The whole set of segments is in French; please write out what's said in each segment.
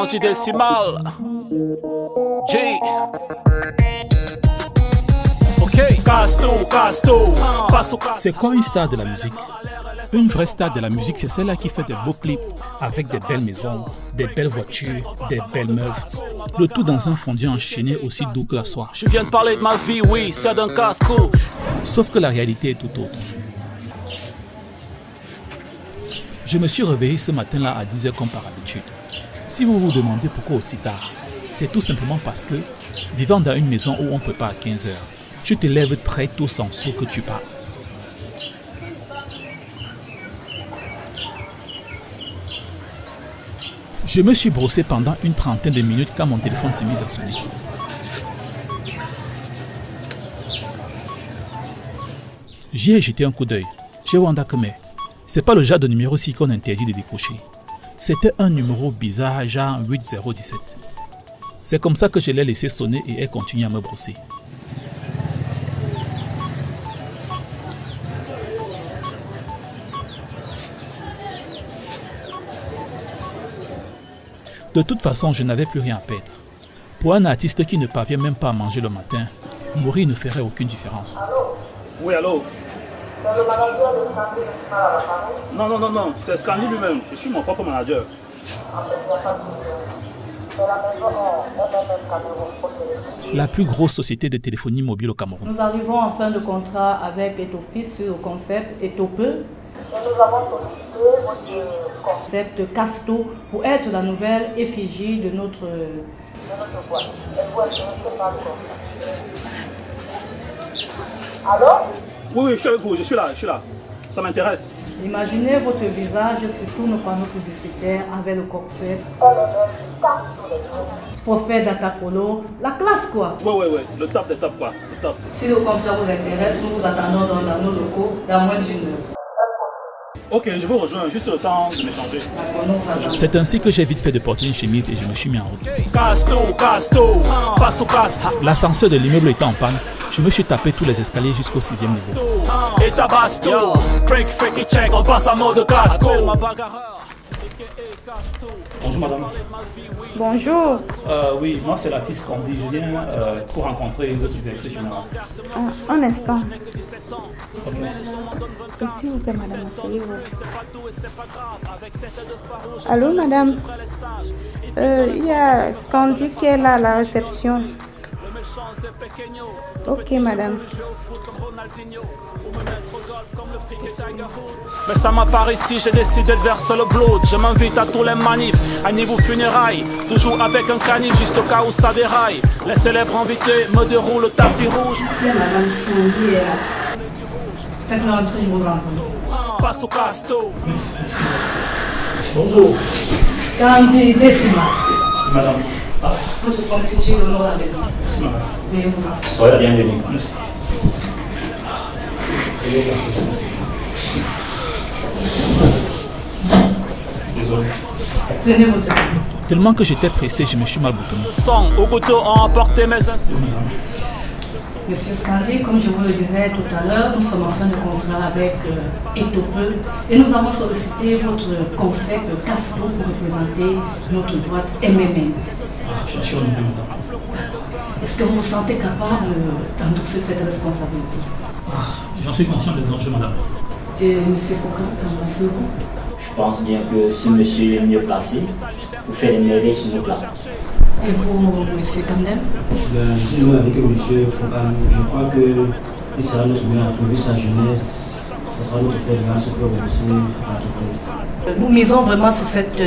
Scandy Décimal. G. Ok. Casto. C'est quoi une star de la musique? Une vraie star de la musique, c'est celle-là qui fait des beaux clips avec des belles maisons, des belles voitures, des belles meufs. Le tout dans un fondu enchaîné aussi doux que la soie. Je viens de parler de ma vie, oui, c'est d'un casse-cou. Sauf que la réalité est tout autre. Je me suis réveillé ce matin-là à 10h comme par habitude. Si vous vous demandez pourquoi aussi tard, c'est tout simplement parce que, vivant dans une maison où on ne peut pas à 15h, tu te lèves très tôt sans sou que tu pars. Je me suis brossé pendant une trentaine de minutes quand mon téléphone s'est mis à sonner. J'y ai jeté un coup d'œil. J'ai Wanda Keme. C'est pas le genre de numéro ci qu'on interdit de décrocher. C'était un numéro bizarre, genre 8017. C'est comme ça que je l'ai laissé sonner et elle continue à me brosser. De toute façon, je n'avais plus rien à perdre. Pour un artiste qui ne parvient même pas à manger le matin, mourir ne ferait aucune différence. Oui, allô? C'est le manager de Scandy Décimal à l'appareil. Non, c'est Scandy lui-même. Je suis mon propre manager. En fait, il n'y a pas de souci. C'est la maison MMM Cameroun au téléphone. La plus grosse société de téléphonie mobile au Cameroun. Nous arrivons en fin de contrat avec Etofis sur le concept Etope, Et nous avons sollicité votre concept Casto, pour être la nouvelle effigie de notre boîte. Êtes-vous intéressé par le concept? Allô? Oui, je suis avec vous, je suis là. Ça m'intéresse. Imaginez votre visage sur tous nos panneaux publicitaires avec le concept MMM Casto les gens. forfait Datacolo, la classe quoi. Oui, le top des tops quoi, le top. Si le contrat vous intéresse, nous vous attendons dans nos locaux dans moins d'une heure. Ok, je vous rejoins, juste le temps de m'échanger. D'accord, nous vous attendons. C'est ainsi que j'ai vite fait de porter une chemise et je me suis mis en route. Casto, passe au casto. L'ascenseur de l'immeuble étant en panne, je me suis tapé tous les escaliers jusqu'au 6e niveau. Et tabasto, break, freaky check, on passe à mode casco. Bonjour madame. Bonjour. Oui, moi c'est l'artiste Scandy. Je viens pour rencontrer votre directrice générale. Un instant. S'il vous plaît, madame, asseyez-vous. Allô, madame. Il y a Scandy qui est là à la réception. Ok, madame. Mais ça m'apparaît ici, j'ai décidé de verser le blood. Je m'invite à tous les manifs, à niveau funérailles. Toujours avec un canif, juste au cas où ça déraille. Les célèbres invités me déroulent le tapis rouge. Madame Scandy est là. Faites-le entrer, je vous en prie. Passe au casto. Bonjour. Scandy Décimal. Madame. Votre compétition honore la maison. Merci madame. Veuillez vous asseoir. Soyez la bienvenue. Merci. Désolé. Prenez votre temps. Tellement que j'étais pressé, je me suis mal boutonné. Le sang au couteau ont emporté mes instruments. Monsieur Scandy, comme je vous le disais tout à l'heure, nous sommes en fin de contrat avec Etope et nous avons sollicité votre concept Casto pour représenter notre boîte MMM. Je suis honoré, madame. Est-ce que vous vous sentez capable d'endosser cette responsabilité? J'en suis conscient des enjeux, madame. Et monsieur Foucault, qu'en pensez-vous? Je pense bien que ce monsieur est mieux placé pour faire des merveilles sur nos plans. Et vous, monsieur Kamdem? Je suis nommé avec monsieur Foucault. Je crois qu'il sera notre meilleur vu sa jeunesse. Ce sera notre référence pour repousser l'entreprise. Nous misons vraiment sur cette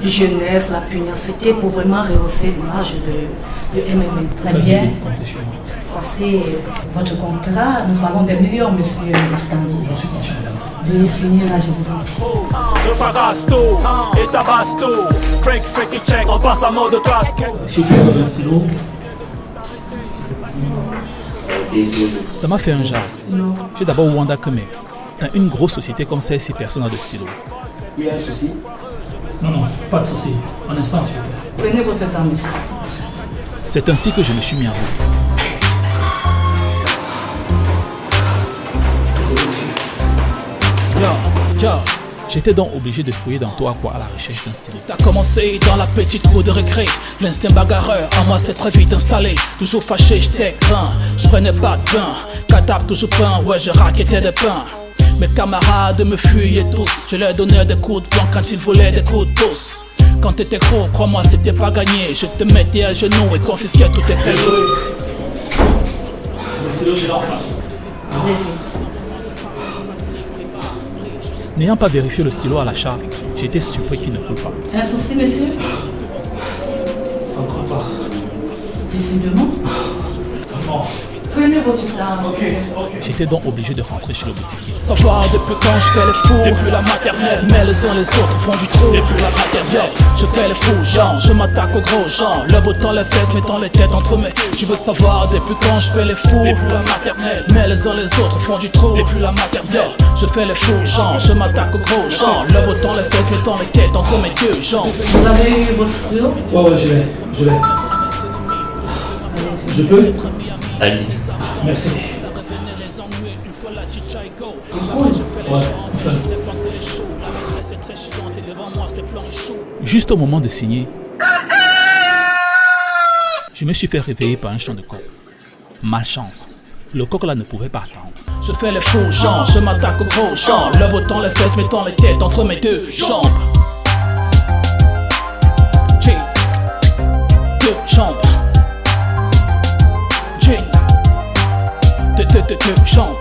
jeunesse, la pugnacité pour vraiment rehausser l'image de MMM. Très bien. Comptez sur moi. Passez votre contrat, nous parlons des millions, monsieur Scandy. J'en suis conscient, madame. Veuillez signer là, je vous en prie. Je fais casto, et tabasto. Break, freaky check, on passe à mode casco. S'il vous plaît, un stylo. Désolé. Ça m'a fait un genre. J'ai d'abord Wanda Keme. Dans une grosse société comme celle-ci, personne n'a de stylo. Il y a un souci? Non, pas de souci. Un instant, s'il vous plaît. Prenez votre temps, monsieur. C'est ainsi que je me suis mis en route. Yo, J'étais donc obligé de fouiller dans toi quoi à la recherche d'un stylo. T'as commencé dans la petite cour de récré. L'instinct bagarreur en moi s'est très vite installé. Toujours fâché, j'étais craint. Je prenais pas de pain. Catap toujours peint, ouais je raquettais des pains. Mes camarades me fuyaient tous. Je leur donnais des coups de poing quand ils voulaient des coups de pouce. Quand t'étais gros, crois-moi c'était pas gagné. Je te mettais à genoux et confisquais tout tes cahiers. Le stylo chez l'enfant. N'ayant pas vérifié le stylo à l'achat, j'étais surpris qu'il ne coule pas. Un souci, monsieur? Ça ne coule pas. Visiblement. Vraiment. Prenez votre temps. Ok. J'étais donc obligé de rentrer chez le boutiquier. Savoir depuis quand je fais les fous, depuis la maternelle. Mais les uns les autres font du trou, depuis la maternelle. Je fais les fous, genre, je m'attaque aux gros gens. Le bottant les fesses, mettant les têtes entre mes. Tu veux savoir depuis quand je fais les fous, depuis la maternelle. Mais les uns les autres font du trou, depuis la maternelle. Je fais les fous, genre, je m'attaque aux gros gens. Le bottant les fesses, mettant les têtes entre mes deux jambes. Vous avez eu votre stylo? Ouais, je l'ai. Allez-y. Je peux? Allez. Merci. Juste au moment de signer, je me suis fait réveiller par un chant de coq. Malchance, le coq là ne pouvait pas attendre. Je fais les fous, genre, je m'attaque aux gros gens. Le bottant les fesses, mettant les têtes entre mes deux jambes. G, deux jambes. G, deux jambes.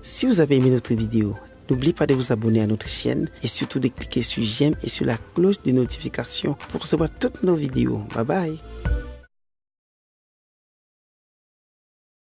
Si vous avez aimé notre vidéo, n'oubliez pas de vous abonner à notre chaîne et surtout de cliquer sur j'aime et sur la cloche de notification pour recevoir toutes nos vidéos. Bye bye.